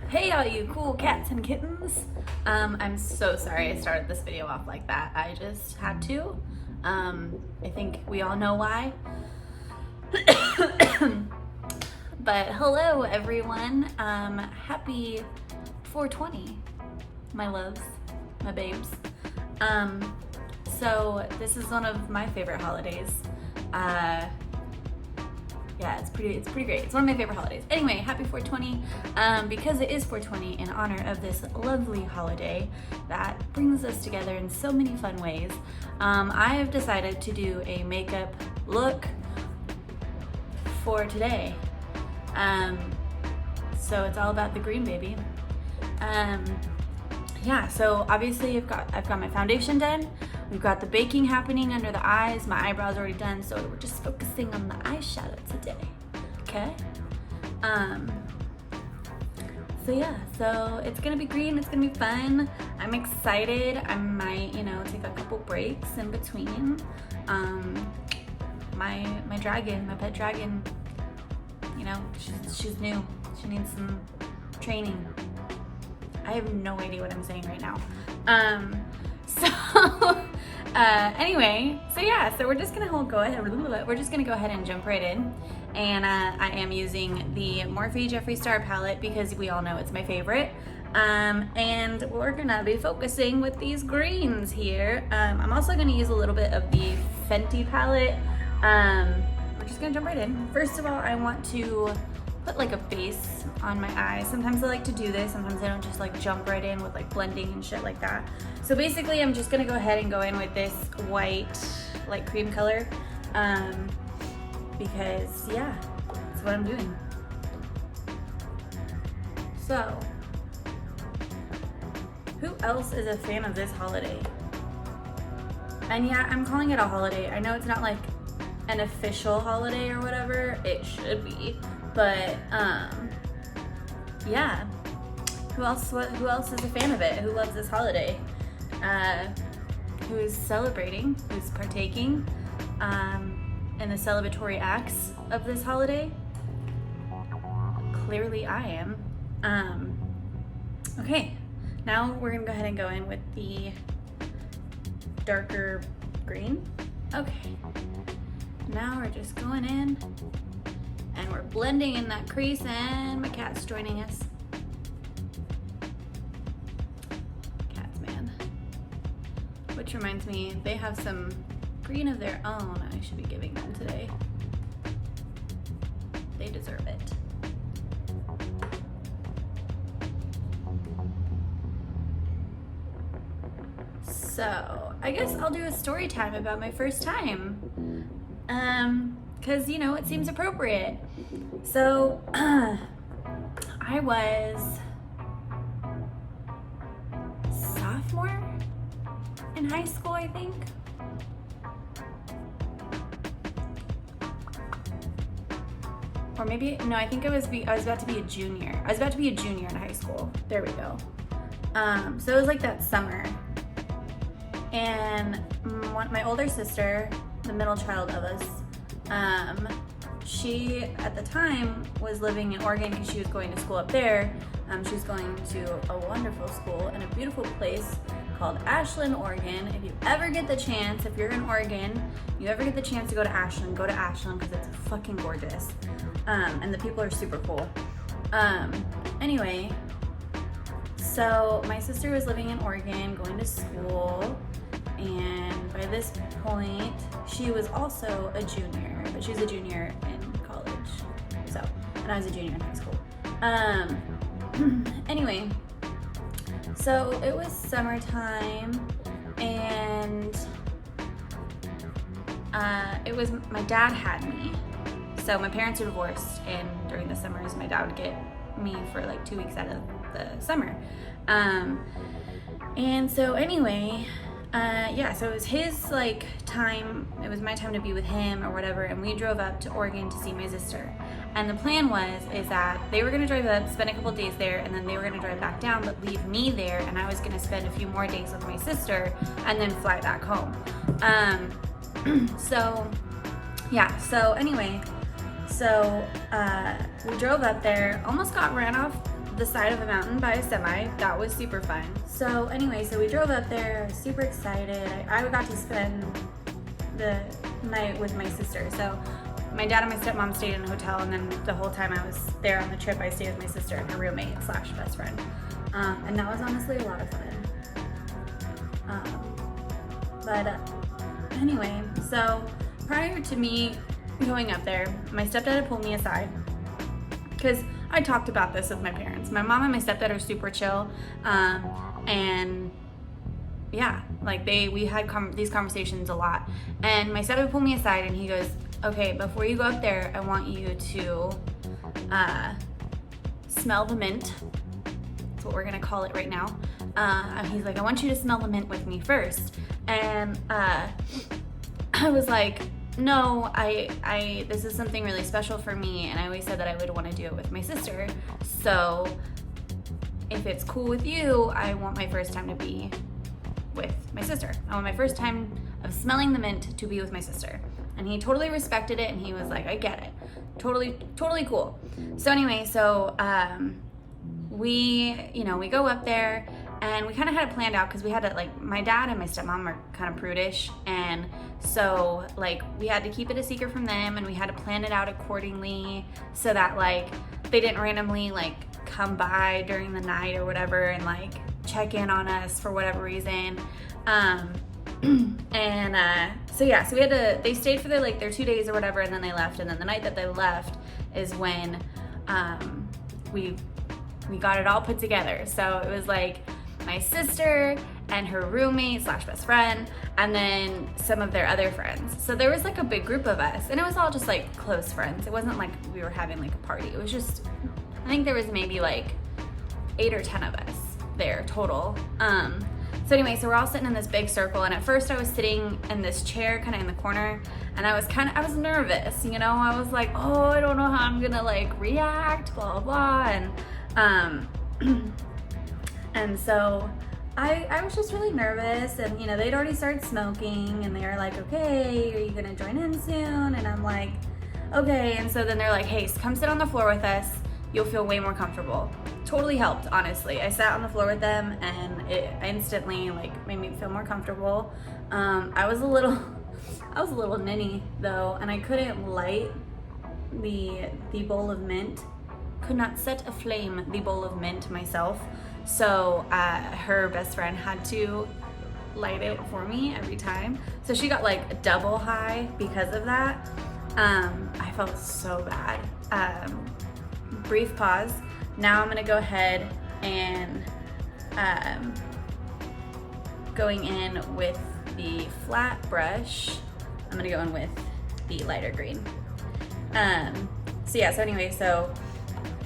Hey all you cool cats and kittens. I'm so sorry I started this video off like that. I just had to. I think we all know why. But hello everyone. Happy 420, my loves, my babes. So this is one of my favorite holidays. Yeah, it's pretty great. It's one of my favorite holidays. Anyway, happy 420, because it is 420 in honor of this lovely holiday that brings us together in so many fun ways. I have decided to do a makeup look for today. So it's all about the green, baby. Yeah, so obviously I've got my foundation done. We've got the baking happening under the eyes. My eyebrows already done, so we're just focusing on the eyeshadow today. Okay? So yeah, so it's gonna be green, it's gonna be fun. I'm excited. I might, take a couple breaks in between. My pet dragon, she's new. She needs some training. I have no idea what I'm saying right now. Anyway, so we're just gonna go ahead and jump right in. And I am using the Morphe Jeffree Star palette because we all know it's my favorite. And we're gonna be focusing with these greens here. I'm also gonna use a little bit of the Fenty palette. We're just gonna jump right in. First of all, I want to put like a base on my eyes. Sometimes I like to do this, sometimes I don't just like jump right in with like blending and shit like that. So basically I'm just gonna go ahead and go in with this white like cream color, because yeah, that's what I'm doing. So, who else is a fan of this holiday? And yeah, I'm calling it a holiday. I know it's not like an official holiday or whatever, it should be. But yeah, who else is a fan of it? Who loves this holiday? Who is celebrating? Who's partaking in the celebratory acts of this holiday? Clearly, I am. Okay, now we're gonna go ahead and go in with the darker green. Okay, now we're just going in. And we're blending in that crease, and my cat's joining us. Cats, man. Which reminds me, they have some green of their own I should be giving them today. They deserve it. So, I guess I'll do a story time about my first time. Because, it seems appropriate. So, I was sophomore in high school, I think. Or maybe, no, I think I was about to be a junior. I was about to be a junior in high school. There we go. So it was like that summer. And my older sister, the middle child of us, she at the time was living in Oregon because she was going to school up there. She was going to a wonderful school in a beautiful place called Ashland, Oregon. If you ever get the chance, if you're in Oregon, you ever get the chance to go to Ashland because it's fucking gorgeous. And the people are super cool. Anyway, so my sister was living in Oregon, going to school. And by this point, she was also a junior, but she was a junior in college. So, and I was a junior in high school. Anyway, so it was summertime, and my dad had me. So my parents are divorced, and during the summers, my dad would get me for like 2 weeks out of the summer. And so anyway, so it was his time, it was my time to be with him or whatever, and we drove up to Oregon to see my sister. And the plan is that they were gonna drive up, spend a couple days there, and then they were gonna drive back down, but leave me there, and I was gonna spend a few more days with my sister, and then fly back home. So anyway, we drove up there, almost got ran the side of a mountain by a semi. That was super fun. So anyway, so we drove up there, super excited. I got to spend the night with my sister. So my dad and my stepmom stayed in a hotel, and then the whole time I was there on the trip, I stayed with my sister and her roommate / best friend. And that was honestly a lot of fun. Anyway, so prior to me going up there, my stepdad had pulled me aside because I talked about this with my parents. My mom and my stepdad are super chill, and yeah, like we had these conversations a lot. And my stepdad pulled me aside and he goes, okay, before you go up there, I want you to smell the mint. That's what we're gonna call it right now. He's like, I want you to smell the mint with me first. And I was like, no, this is something really special for me, and I always said that I would want to do it with my sister. So if it's cool with you, I want my first time to be with my sister. I want my first time of smelling the mint to be with my sister. And he totally respected it, and he was like, I get it. Totally cool. So anyway, so we go up there, and we kind of had it planned out because we had to, like, my dad and my stepmom are kind of prudish, and so like we had to keep it a secret from them, and we had to plan it out accordingly so that like they didn't randomly like come by during the night or whatever and like check in on us for whatever reason. So we had to, they stayed for their 2 days or whatever, and then they left, and then the night that they left is when we got it all put together. So it was like my sister and her roommate / best friend, and then some of their other friends. So there was like a big group of us, and it was all just like close friends. It wasn't like we were having like a party. It was just, I think there was maybe like 8 or 10 of us there total. So anyway, so we're all sitting in this big circle, and at first I was sitting in this chair kind of in the corner, and I was nervous, you know. I was like, oh, I don't know how I'm gonna like react, blah blah blah. And so I was just really nervous, and you know, they'd already started smoking, and they were like, okay, are you gonna join in soon? And I'm like, okay. And so then they're like, hey, come sit on the floor with us, you'll feel way more comfortable. Totally helped, honestly. I sat on the floor with them, and it instantly like made me feel more comfortable. I was a little ninny though, and I couldn't light the bowl of mint. Could not set aflame the bowl of mint myself. So her best friend had to light it for me every time. So she got like double high because of that. I felt so bad. Brief pause. Now I'm gonna go ahead and going in with the flat brush. I'm gonna go in with the lighter green. So anyway, so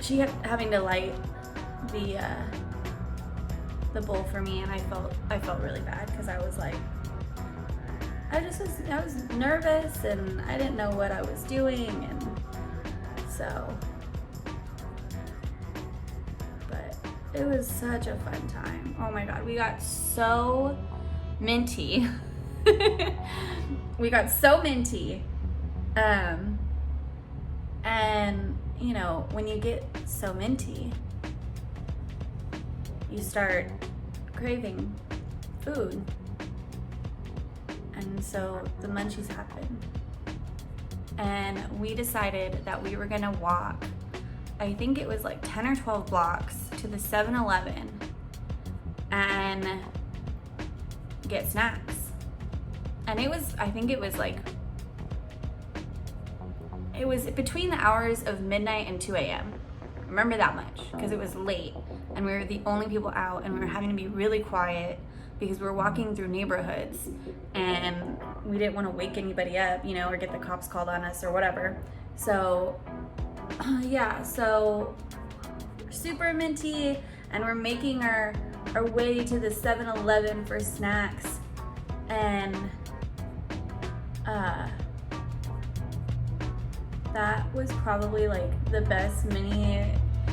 she kept having to light the bowl for me, and I felt really bad because I was like, I was nervous, and I didn't know what I was doing, and so, but it was such a fun time. Oh my god, we got so minty. We got so minty. And you know, when you get so minty, you start craving food. And so the munchies happened. And we decided that we were gonna walk, I think it was like 10 or 12 blocks to the 7-Eleven and get snacks. And I think it was between the hours of midnight and 2 a.m. Remember that much, because it was late and we were the only people out, and we were having to be really quiet because we were walking through neighborhoods and we didn't want to wake anybody up, you know, or get the cops called on us or whatever. So so we're super minty, and we're making our way to the 7-Eleven for snacks. And that was probably like the best mini,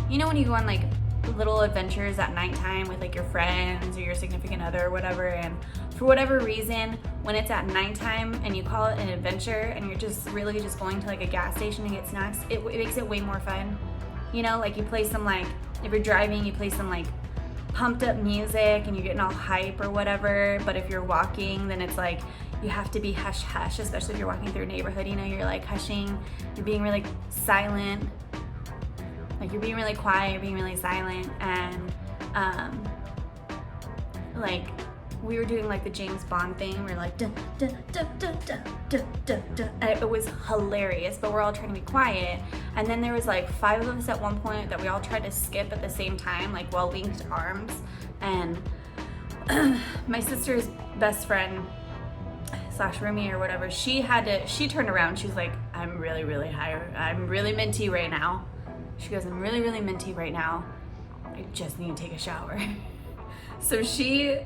you know, when you go on like little adventures at nighttime with like your friends or your significant other or whatever, and for whatever reason, when it's at nighttime and you call it an adventure and you're just really just going to like a gas station to get snacks, it makes it way more fun. You know, like you play some like if you're driving, you play some like pumped up music and you're getting all hype or whatever. But if you're walking, then it's like you have to be hush hush, especially if you're walking through a neighborhood, you know, you're like hushing, you're being really silent, like you're being really quiet, you're being really silent. And like we were doing like the James Bond thing, we're like, duh, duh, duh, duh, duh, duh, duh, duh. And it was hilarious, but we're all trying to be quiet. And then there was like 5 of us at one point that we all tried to skip at the same time, like while linked arms. And my sister's best friend / roomie or whatever, she turned around, she was like, I'm really, really high, I'm really minty right now. She goes, I'm really, really minty right now. I just need to take a shower. So she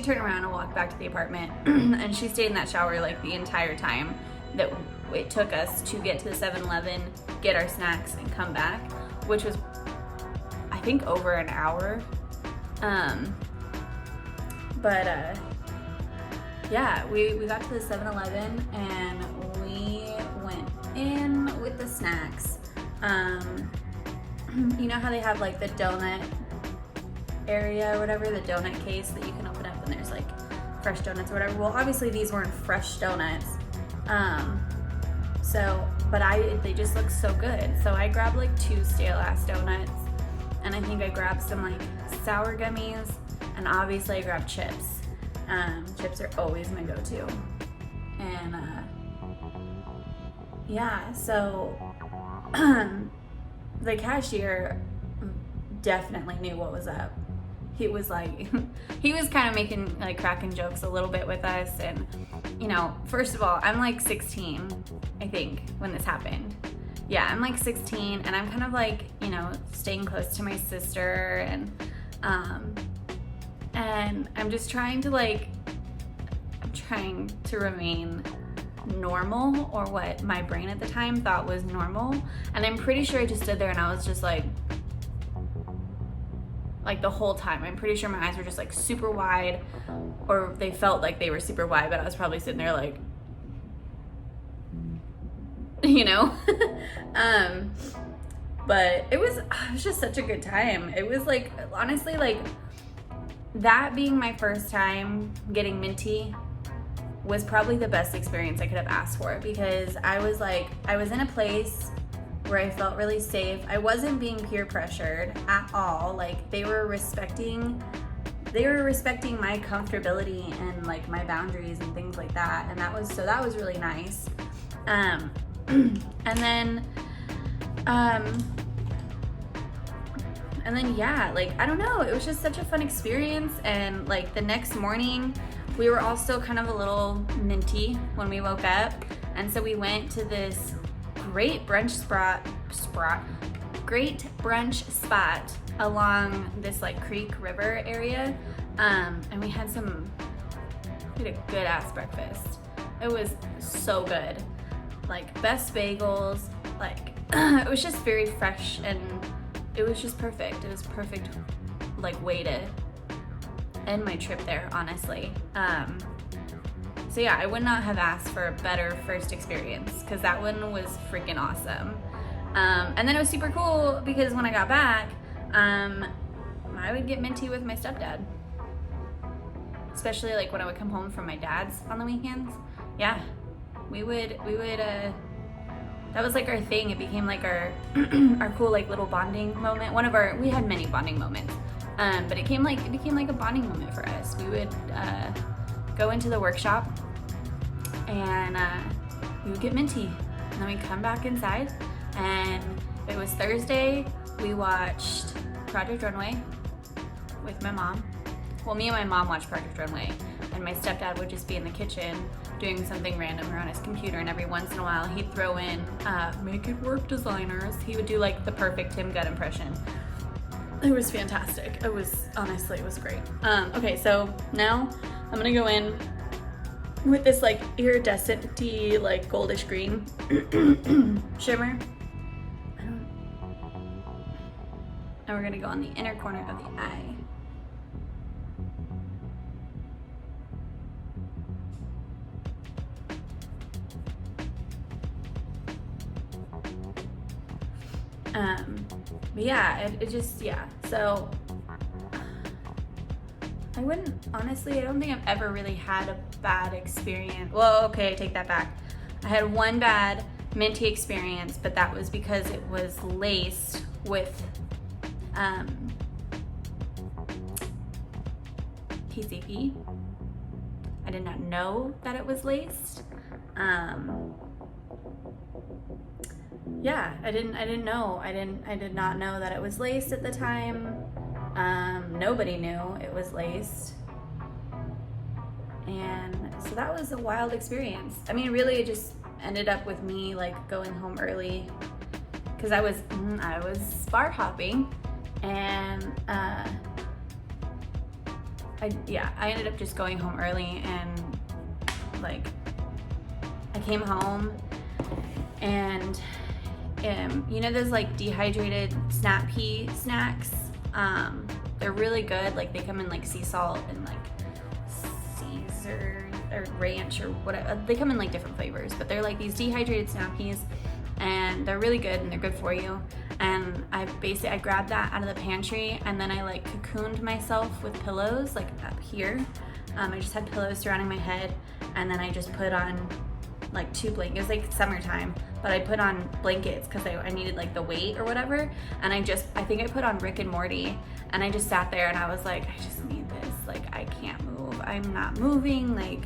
turned around and walked back to the apartment and she stayed in that shower like the entire time that it took us to get to the 7-Eleven, get our snacks and come back, which was I think over an hour. Yeah, we got to the 7-Eleven and we went in with the snacks. You know how they have like the donut area or whatever, the donut case that you can open up and there's like fresh donuts or whatever. Well, obviously these weren't fresh donuts. But they just looked so good. So I grabbed like 2 stale ass donuts and I think I grabbed some like sour gummies and obviously I grabbed chips. Chips are always my go-to. And yeah, so the cashier definitely knew what was up. He was like, he was kind of making like cracking jokes a little bit with us. And you know, first of all, I'm like 16, I think, when this happened. Yeah, I'm like 16 and I'm kind of like, you know, staying close to my sister and I'm just trying to remain normal, or what my brain at the time thought was normal. And I'm pretty sure I just stood there and I was just like the whole time. I'm pretty sure my eyes were just like super wide, or they felt like they were super wide, but I was probably sitting there like, you know. But it was just such a good time. It was like, honestly, like that being my first time getting minty was probably the best experience I could have asked for, because I was in a place where I felt really safe. I wasn't being peer pressured at all. Like they were respecting my comfortability and like my boundaries and things like that. And that was really nice. And then yeah, like I don't know, it was just such a fun experience. And like the next morning we were all still kind of a little minty when we woke up, and so we went to this great brunch spot along this like creek river area, and we had a good ass breakfast. It was so good, like best bagels, like it was just very fresh and it was just perfect. It was perfect like way to end my trip there, honestly. So yeah, I would not have asked for a better first experience, because that one was freaking awesome. And then it was super cool because when I got back, I would get minty with my stepdad, especially like when I would come home from my dad's on the weekends. Yeah, we would that was like our thing. It became like our our cool like little bonding moment. We had many bonding moments, but it became like a bonding moment for us. We would go into the workshop and we would get minty, and then we'd come back inside, and it was Thursday. We watched Project Runway with my mom. Well, me and my mom watched Project Runway, and my stepdad would just be in the kitchen doing something random or on his computer, and every once in a while he'd throw in Make It Work Designers. He would do like the perfect Tim Gunn impression. It was fantastic. It was great. Okay, so now I'm gonna go in with this like iridescent-y, like goldish green shimmer. And we're gonna go on the inner corner of the eye. But yeah, it just, yeah. So I wouldn't, honestly, I don't think I've ever really had a bad experience. Well, okay, I take that back. I had one bad Minty experience, but that was because it was laced with PCP. I did not know that it was laced. Yeah, I didn't know. I did not know that it was laced at the time. Nobody knew it was laced. And so that was a wild experience. I mean, really it just ended up with me like going home early because I was bar hopping, and I ended up just going home early, and like I came home and you know those like dehydrated snap pea snacks, they're really good. Like they come in like sea salt and like Caesar or ranch or whatever. They come in like different flavors, but they're like these dehydrated snap peas, and they're really good and they're good for you. And I grabbed that out of the pantry, and then I like cocooned myself with pillows like up here. I just had pillows surrounding my head, and then I just put on like 2 blankets. It was like summertime, but I put on blankets because I needed like the weight or whatever. And I think I put on Rick and Morty, and I just sat there and I was like, I just need this. Like I can't move. I'm not moving. Like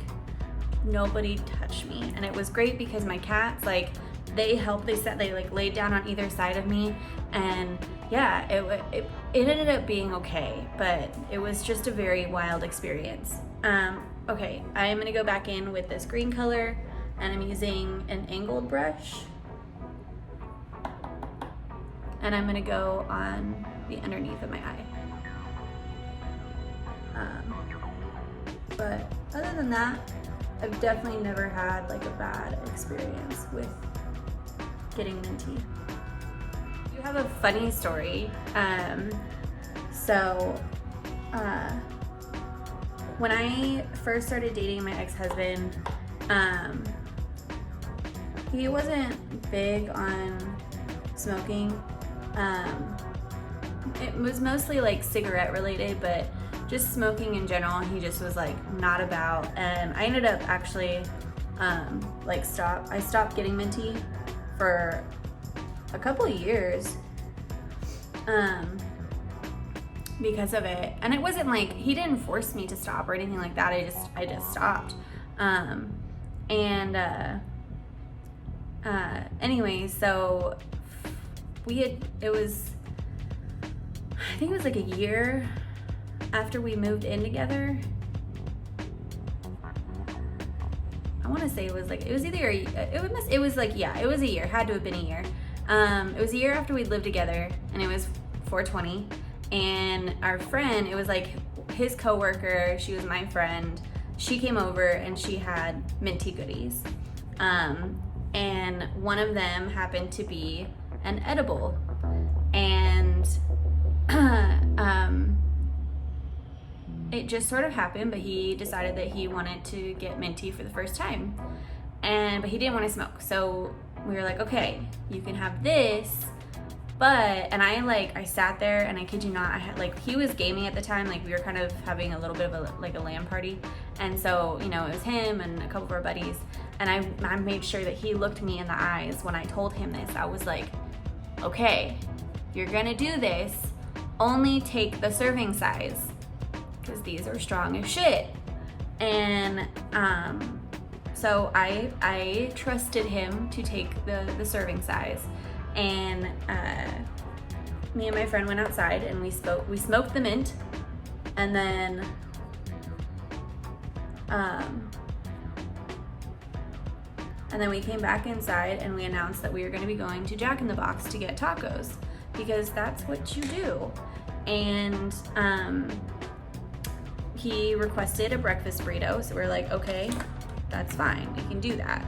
nobody touched me. And it was great because my cats, like they like laid down on either side of me, and yeah, it ended up being okay, but it was just a very wild experience. Okay, I am gonna go back in with this green color, and I'm using an angled brush, and I'm gonna go on the underneath of my eye. But other than that, I've definitely never had like a bad experience with getting Minty. You have a funny story. When I first started dating my ex-husband, he wasn't big on smoking. It was mostly like cigarette related, but just smoking in general, he just was like not about. And I ended up actually I stopped getting Minty for a couple of years because of it. And it wasn't like he didn't force me to stop or anything like that. I just stopped. Anyway, so I think it was like a year after we moved in together. I want to say it was a year, had to have been a year. It was a year after we lived together, and it was 420. And our friend, it was like his coworker, she was my friend, she came over and she had Minty goodies. And one of them happened to be an edible. And it just sort of happened, but he decided that he wanted to get Minty for the first time. But he didn't want to smoke. So we were like, okay, you can have this, and I sat there, and I kid you not, I had he was gaming at the time, we were kind of having a little bit of a LAN party. And so, it was him and a couple of our buddies. And I made sure that he looked me in the eyes when I told him this. I was like, okay, you're gonna do this, only take the serving size, because these are strong as shit. And so I trusted him to take the serving size. And me and my friend went outside and we smoked the mint, and then we came back inside and we announced that we were going to be going to Jack in the Box to get tacos, because that's what you do. And he requested a breakfast burrito, so we're like, okay, that's fine, we can do that.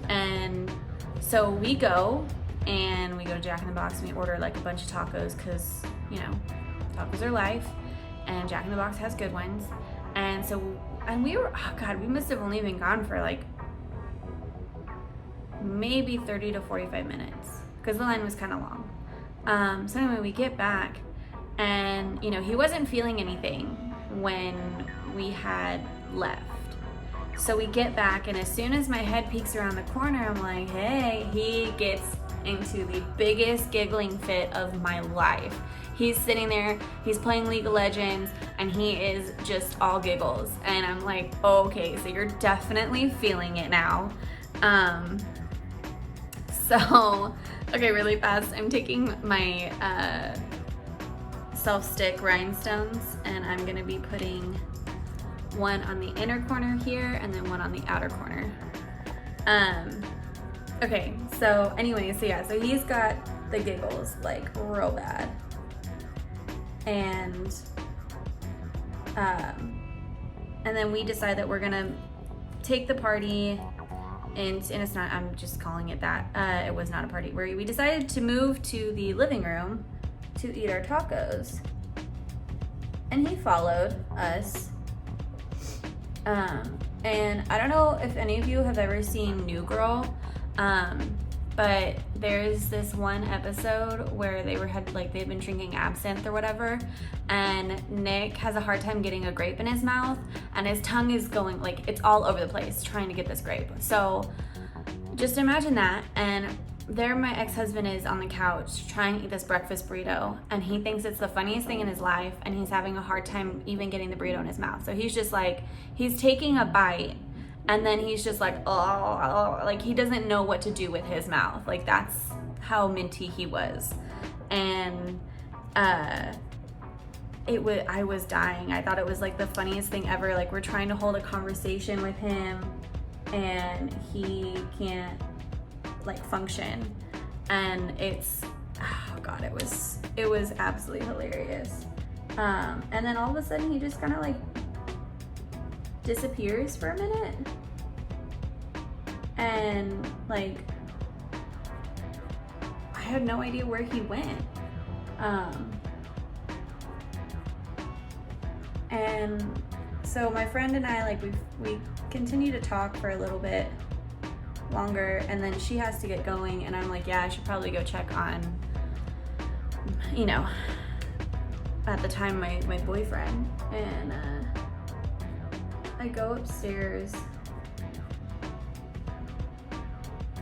And so we go to Jack in the Box and we order a bunch of tacos, because tacos are life, and Jack in the Box has good ones. And we were, oh God, we must have only been gone for maybe 30 to 45 minutes, because the line was kind of long. So anyway, we get back, and you know, he wasn't feeling anything when we had left. So we get back, and as soon as my head peeks around the corner, I'm like, hey, he gets into the biggest giggling fit of my life. He's sitting there, he's playing League of Legends, and he is just all giggles. And I'm like, oh, okay, so you're definitely feeling it now. So, okay, really fast, I'm taking my self-stick rhinestones, and I'm gonna be putting one on the inner corner here, and then one on the outer corner. Okay, so anyway, so yeah, so he's got the giggles, like, real bad. And then we decide that we're gonna take the party, and it's not, I'm just calling it that, it was not a party, where we decided to move to the living room to eat our tacos. And he followed us. And I don't know if any of you have ever seen New Girl, but there's this one episode where they've been drinking absinthe or whatever, and Nick has a hard time getting a grape in his mouth, and his tongue is going, like, it's all over the place trying to get this grape. So just imagine that, and there my ex-husband is on the couch trying to eat this breakfast burrito, and he thinks it's the funniest thing in his life, and he's having a hard time even getting the burrito in his mouth. So he's just like, he's taking a bite, and then he's just like, oh, like he doesn't know what to do with his mouth. Like, that's how minty he was. And I was dying. I thought it was like the funniest thing ever. Like, we're trying to hold a conversation with him, and he can't like function, and it's, oh god, it was absolutely hilarious. And then all of a sudden he just kind of like disappears for a minute, and like I had no idea where he went. And so my friend and I, like, we continue to talk for a little bit longer, and then she has to get going, and I'm like, yeah, I should probably go check on, you know, at the time my boyfriend. And I go upstairs,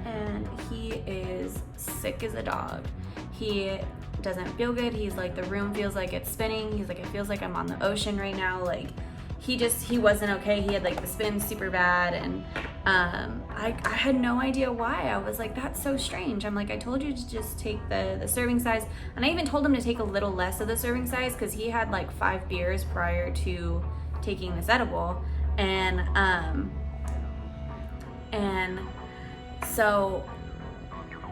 and he is sick as a dog. He doesn't feel good. He's like, the room feels like it's spinning. He's like, it feels like I'm on the ocean right now. Like, he wasn't okay. He had like the spin super bad, and I had no idea why. I was like, that's so strange. I'm like, I told you to just take the serving size, and I even told him to take a little less of the serving size, because he had like 5 beers prior to taking this edible, and so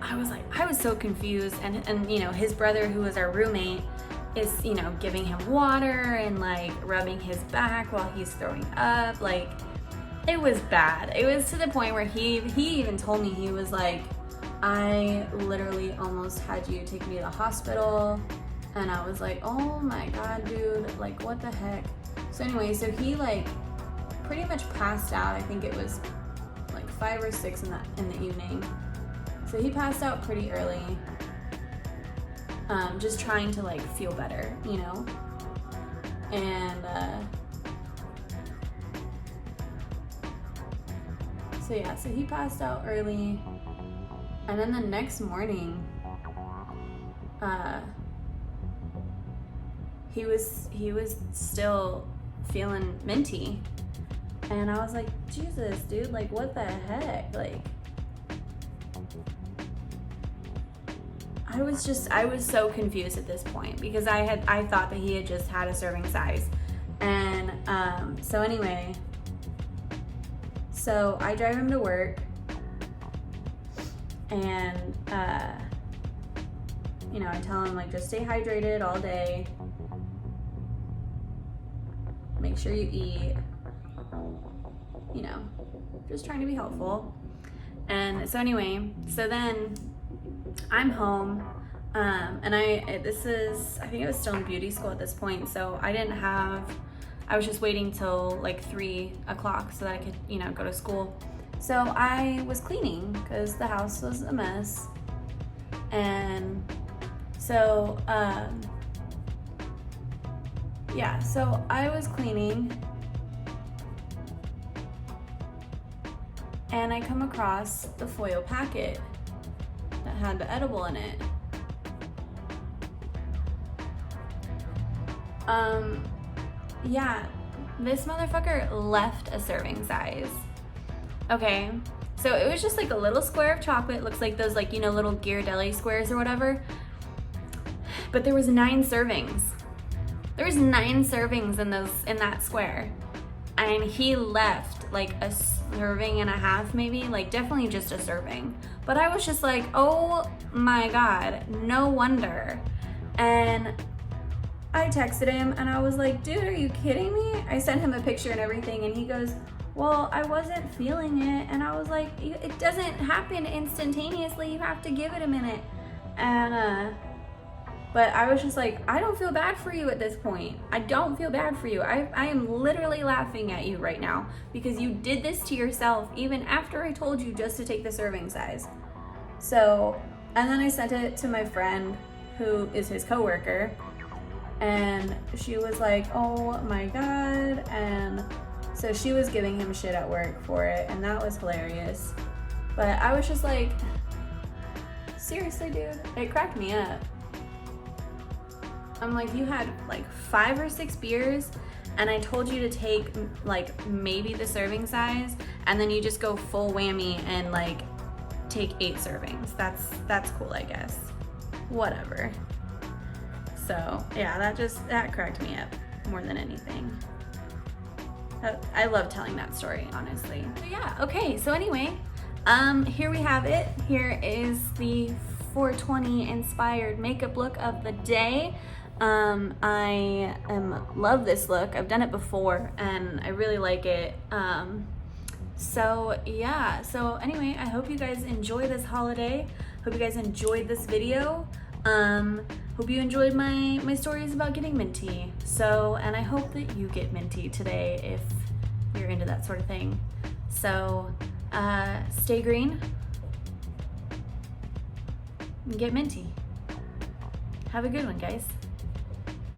I was so confused, and you know, his brother, who was our roommate, is, you know, giving him water and like rubbing his back while he's throwing up. Like, it was bad. It was to the point where he even told me, he was like, I literally almost had you take me to the hospital. And I was like, oh my god, dude, like, what the heck? So anyway, so he like pretty much passed out. I think it was like 5 or 6 in the evening. So he passed out pretty early, just trying to like feel better, you know? And so yeah, so he passed out early, and then the next morning, he was still feeling minty, and I was like, Jesus, dude, like, what the heck? Like, I was so confused at this point, because I thought that he had just had a serving size. And so anyway, so I drive him to work, and you know, I tell him, like, just stay hydrated all day, make sure you eat, you know, just trying to be helpful. And so anyway, so then I'm home, and I think it was still in beauty school at this point, so I was just waiting till like 3 o'clock so that I could, you know, go to school. So I was cleaning, because the house was a mess, And so, yeah, so I was cleaning and I come across the foil packet that had the edible in it. Yeah, this motherfucker left a serving size. Okay, so it was just like a little square of chocolate. Looks like those, like, you know, little Ghirardelli squares or whatever. But there was 9 servings. There was 9 servings in that square. And he left like a serving and a half, maybe, like definitely just a serving. But I was just like, oh my God, no wonder. And I texted him and I was like, dude, are you kidding me? I sent him a picture and everything, and he goes, well, I wasn't feeling it. And I was like, it doesn't happen instantaneously. You have to give it a minute. And, but I was just like, I don't feel bad for you at this point. I don't feel bad for you. I am literally laughing at you right now because you did this to yourself even after I told you just to take the serving size. So, and then I sent it to my friend who is his coworker, and she was like, oh my God. And so she was giving him shit at work for it, and that was hilarious. But I was just like, seriously, dude, it cracked me up. I'm like, you had like 5 or 6 beers and I told you to take like maybe the serving size, and then you just go full whammy and like take 8 servings. That's cool, I guess. Whatever. So yeah, that cracked me up more than anything. I love telling that story, honestly. So yeah, okay, so anyway, here we have it. Here is the 420 inspired makeup look of the day. I love this look. I've done it before and I really like it. So yeah, so anyway, I hope you guys enjoy this holiday. Hope you guys enjoyed this video. Hope you enjoyed my stories about getting Minty. So, and I hope that you get Minty today if you're into that sort of thing. So, stay green and get Minty. Have a good one, guys.